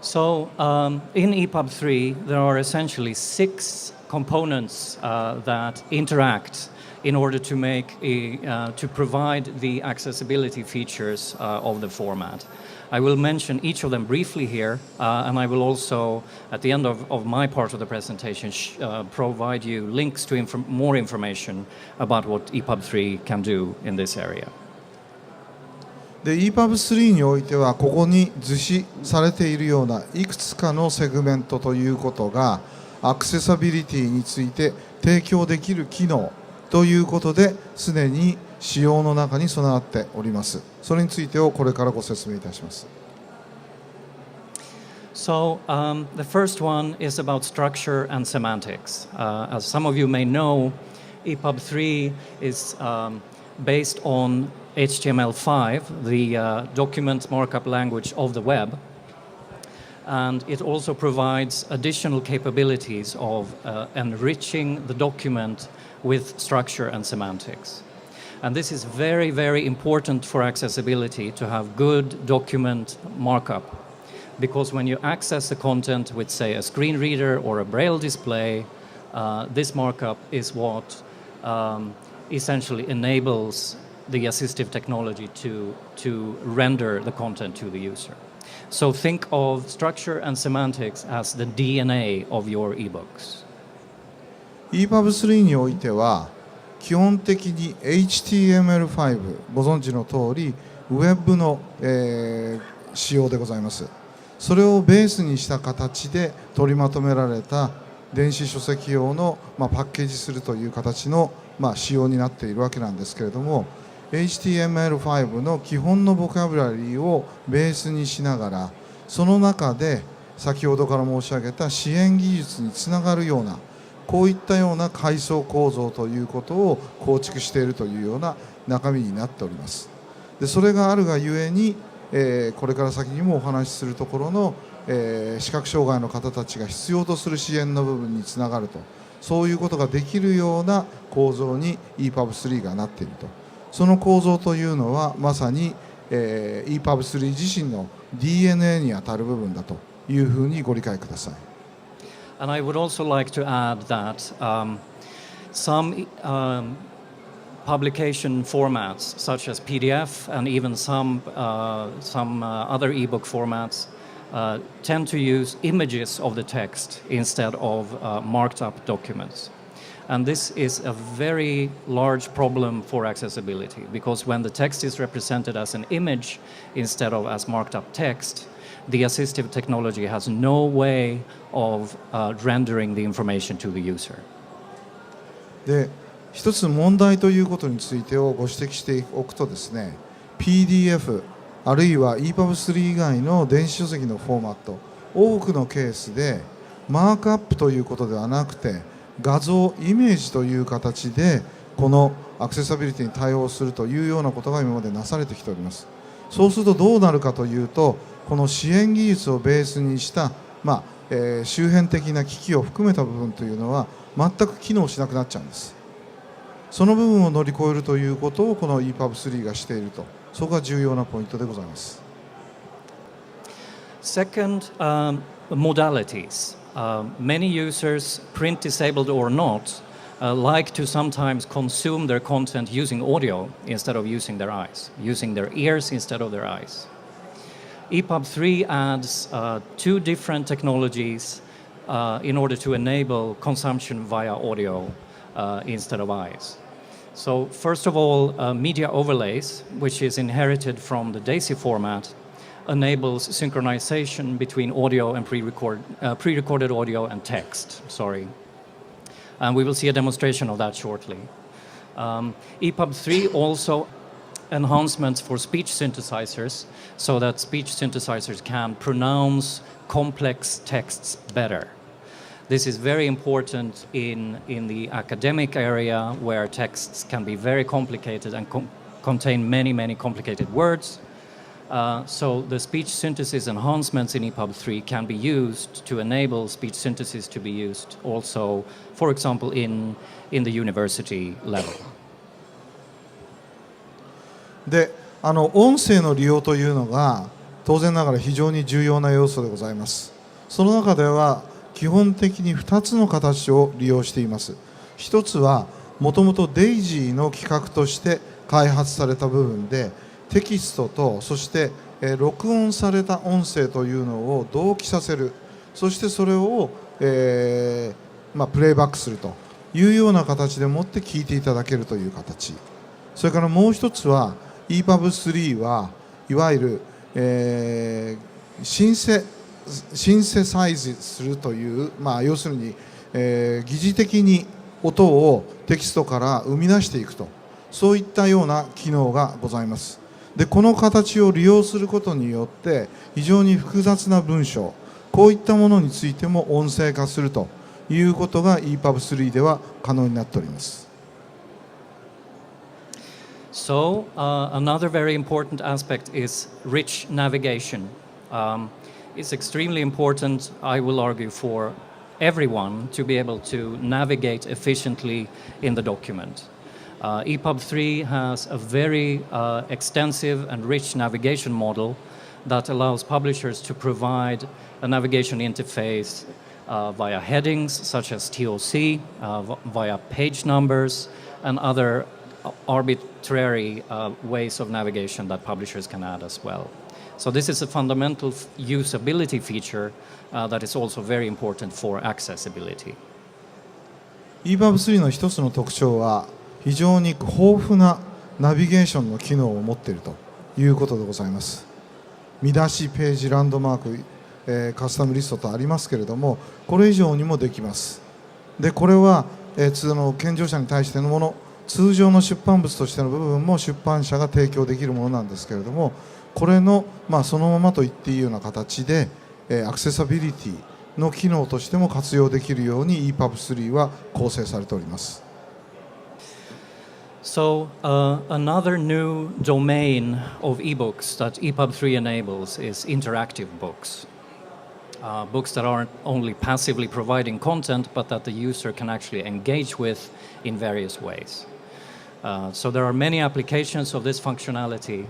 So in Epub 3, there are essentially 6 components that interact in order to to provide the accessibility features of the format. I will mention each of them briefly here, and I will also, at the end of my part of the presentation, provide you links to more information about what Epub 3 can do in this area. で Epub3 においてはここに図示されているようないくつかのセグメントということがアクセサビリティについて提供できる機能ということですでに仕様の中に備わっております。それについてをこれからご説明いたします。So the first one is about structure and semantics. As some of you may know, Epub 3 is based on HTML5, the document markup language of the web, and it also provides additional capabilities of enriching the document with structure and semantics. And this is very, very important for accessibility to have good document markup, because when you access the content with, say, a screen reader or a braille display, this markup is what essentially enables the assistive technology to render the content to the user. So think of structure and semantics as the DNA of your ebooks. Epub3 においては基本的に HTML5 ご存知の通りウェブの、仕様でございます。それをベースにした形で取りまとめられた電子書籍用の、パッケージするという形の、仕様になっているわけなんですけれども、HTML5 の基本のボキャブラリーをベースにしながらその中で先ほどから申し上げた支援技術につながるようなこういったような階層構造ということを構築しているというような中身になっております。でそれがあるがゆえに、これから先にもお話しするところの、視覚障害の方たちが必要とする支援の部分につながるとそういうことができるような構造に Epub3 がなっていると。その構造というのはまさに、Epub3 自身の DNA にあたる部分だというふうにご理解ください。And I would also like to add that some publication formats, such as PDF and even some other ebook formats, tend to use images of the text instead of marked up documents. And this is a very large problem for accessibility, because when the text is represented as an image instead of as marked up text, the assistive technology has no way of rendering the information to the user. で、一つ問題ということについてをご指摘しておくとですね、PDF あるいは Epub3 以外の電子書籍のフォーマット、多くのケースでマークアップということではなくて画像、イメージという形でこのアクセサビリティに対応するというようなことが今までなされてきております。そうするとどうなるかというと、この支援技術をベースにした、周辺的な機器を含めた部分というのは全く機能しなくなっちゃうんです。その部分を乗り越えるということをこの Epub3 がしていると、そこが重要なポイントでございます。Second, modalities. Many users, print disabled or not, like to sometimes consume their content using audio instead of using their eyes, using their ears instead of their eyes. Epub 3 adds 2 different technologies in order to enable consumption via audio instead of eyes. So first of all, media overlays, which is inherited from the DAISY format, enables synchronization between audio and pre-recorded audio and text. And we will see a demonstration of that shortly. Epub 3 also enhancements for speech synthesizers, so that speech synthesizers can pronounce complex texts better. This is very important in the academic area, where texts can be very complicated and contain many complicated words. So the speech synthesis enhancements in Epub 3 can be used to enable speech synthesis to be used also, for example, in the university level. で、音声の利用というのが当然ながら非常に重要な要素でございます。その中では基本的に2つの形を利用しています。一つはもともとDAISYの企画として開発された部分で、テキストとそして録音された音声というのを同期させる、そしてそれを、プレイバックするというような形でもって聞いていただけるという形。それからもう一つは Epub3 はいわゆる、シンセサイズするという、要するに、疑似的に音をテキストから生み出していくと、そういったような機能がございます。でこの形を利用することによって非常に複雑な文章、こういったものについても音声化するということが Epub3 では可能になっております。So, another very important aspect is rich navigation. It's extremely important, I will argue, for everyone to be able to navigate efficiently in the document. Epub3 has a very extensive and rich navigation model that allows publishers to provide a navigation interface via headings such as TOC, via page numbers, and other arbitrary ways of navigation that publishers can add as well. So this is a fundamental usability feature that is also very important for accessibility. Epub3 の一つの特徴は非常に豊富なナビゲーションの機能を持っているということでございます。見出し、ページ、ランドマーク、カスタムリストとありますけれども、これ以上にもできます。でこれは、健常者に対してのもの、通常の出版物としての部分も出版社が提供できるものなんですけれども、これの、そのままと言っていいような形で、アクセサビリティの機能としても活用できるように Epub3 は構成されております。So, another new domain of ebooks that Epub3 enables is interactive books. Books that aren't only passively providing content, but that the user can actually engage with in various ways. So there are many applications of this functionality,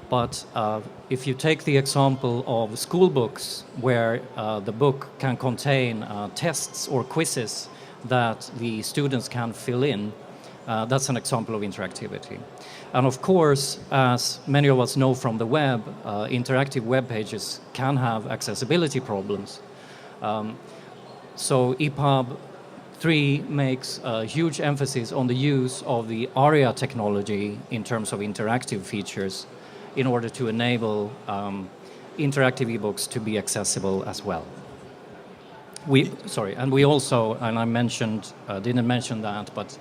but if you take the example of school books, where the book can contain tests or quizzes that the students can fill in, that's an example of interactivity. And of course, as many of us know from the web, interactive web pages can have accessibility problems. So Epub3 makes a huge emphasis on the use of the ARIA technology in terms of interactive features in order to enable interactive ebooks to be accessible as well. And we also, and I didn't mention that, but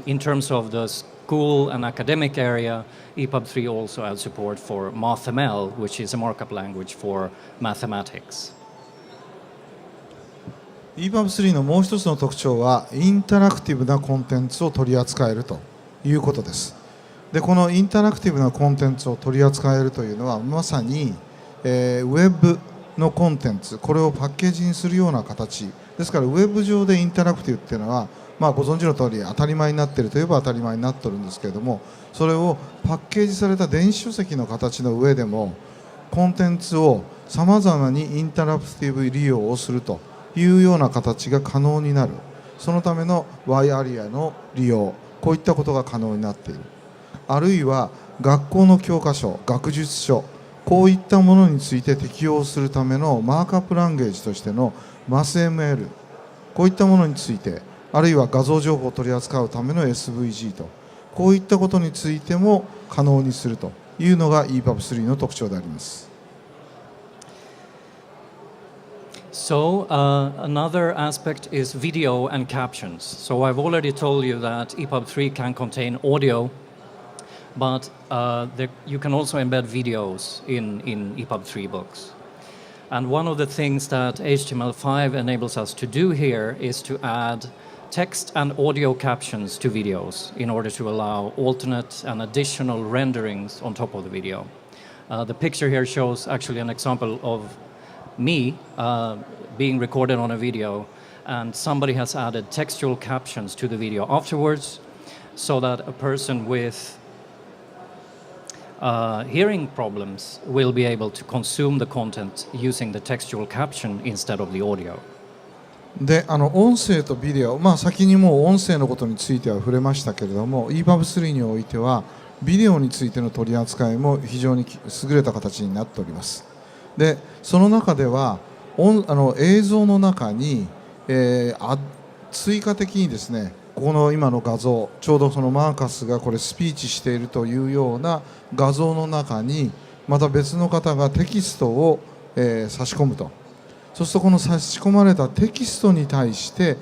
in terms of the school and academic area, Epub3 also has support for MathML, which is a markup language for mathematics. Epub3 のもう一つの特徴はインタラクティブなコンテンツを取り扱えるということです。でこのインタラクティブなコンテンツを取り扱えるというのはまさに、ウェブのコンテンツ、これをパッケージにするような形ですから、ウェブ上でインタラクティブっていうのはご存知の通り当たり前になっているといえば当たり前になっているんですけれども、それをパッケージされた電子書籍の形の上でもコンテンツをさまざまにインタラクティブ利用をするというような形が可能になる。そのための Y アリアの利用、こういったことが可能になっている。あるいは学校の教科書、学術書、こういったものについて適用するためのマークアップランゲージとしての MathML、 こういったものについて、あるいは画像情報を取り扱うための SVG と、こういったことについても可能にするというのが Epub3 の特徴であります。So, another aspect is video and captions. So I've already told you that Epub3 can contain audio, but you can also embed videos in Epub3 books. And one of the things that HTML5 enables us to do here is to add text and audio captions to videos in order to allow alternate and additional renderings on top of the video. The picture here shows actually an example of me being recorded on a video, and somebody has added textual captions to the video afterwards, so that a person with hearing problems will be able to consume the content using the textual caption instead of the audio. で音声とビデオ、先にもう音声のことについては触れましたけれども Epub3 においてはビデオについての取り扱いも非常に優れた形になっております。でその中では映像の中に、追加的にですねこの今の画像ちょうどそのマーカスがこれスピーチしているというような画像の中にまた別の方がテキストを、差し込むと。そうするとこの差し込まれたテキストに対して、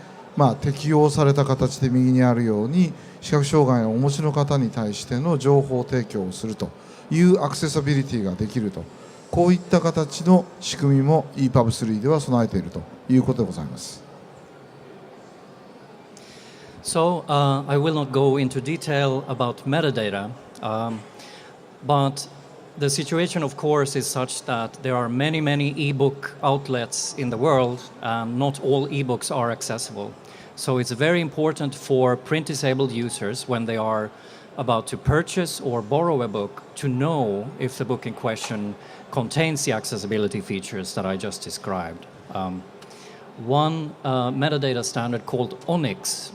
適用された形で右にあるように視覚障害をお持ちの方に対しての情報提供をするというアクセサビリティができると、こういった形の仕組みも Epub3 では備えているということでございます。So I will not go into detail about metadata, but the situation, of course, is such that there are many, many ebook outlets in the world, and not all ebooks are accessible. So it's very important for print-disabled users when they are about to purchase or borrow a book to know if the book in question contains the accessibility features that I just described. One metadata standard called Onyx,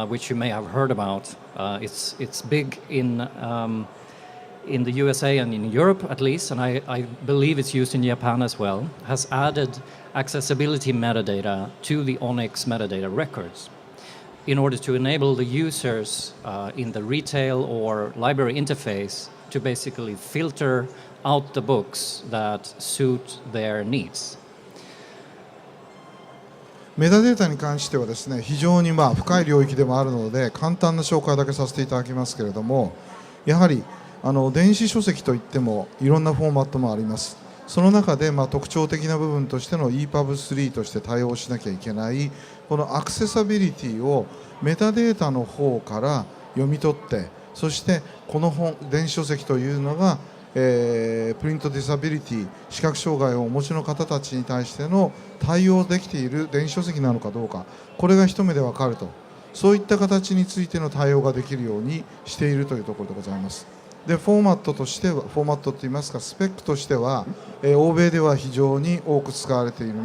which you may have heard about, it's big in the USA and in Europe at least, and I believe it's used in Japan as well, has added accessibility metadata to the Onyx metadata records in order to enable the users in the retail or library interface to basically filter out the books that suit their needs. メタデータに関してはですね非常に深い領域でもあるので簡単な紹介だけさせていただきますけれども、やはり電子書籍といってもいろんなフォーマットもあります。その中で特徴的な部分としての Epub3 として対応しなきゃいけないこのアクセサビリティをメタデータの方から読み取って、そしてこの電子書籍というのがプリントディサビリティ視覚障害をお持ちの方たちに対しての対応できている電子書籍なのかどうか、これが一目で分かると、そういった形についての対応ができるようにしているというところでございます。でフォーマットとしてはフォーマットといいますかスペックとしては、欧米では非常に多く使われている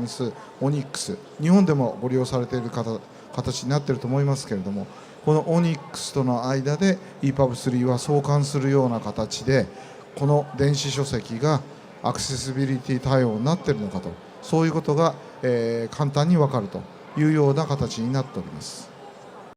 オニックス、日本でもご利用されている形になっていると思いますけれども、このオニックスとの間で Epub3 は相関するような形でこの電子書籍がアクセシビリティ対応になっているのかと、そういうことが、簡単に分かるというような形になっております。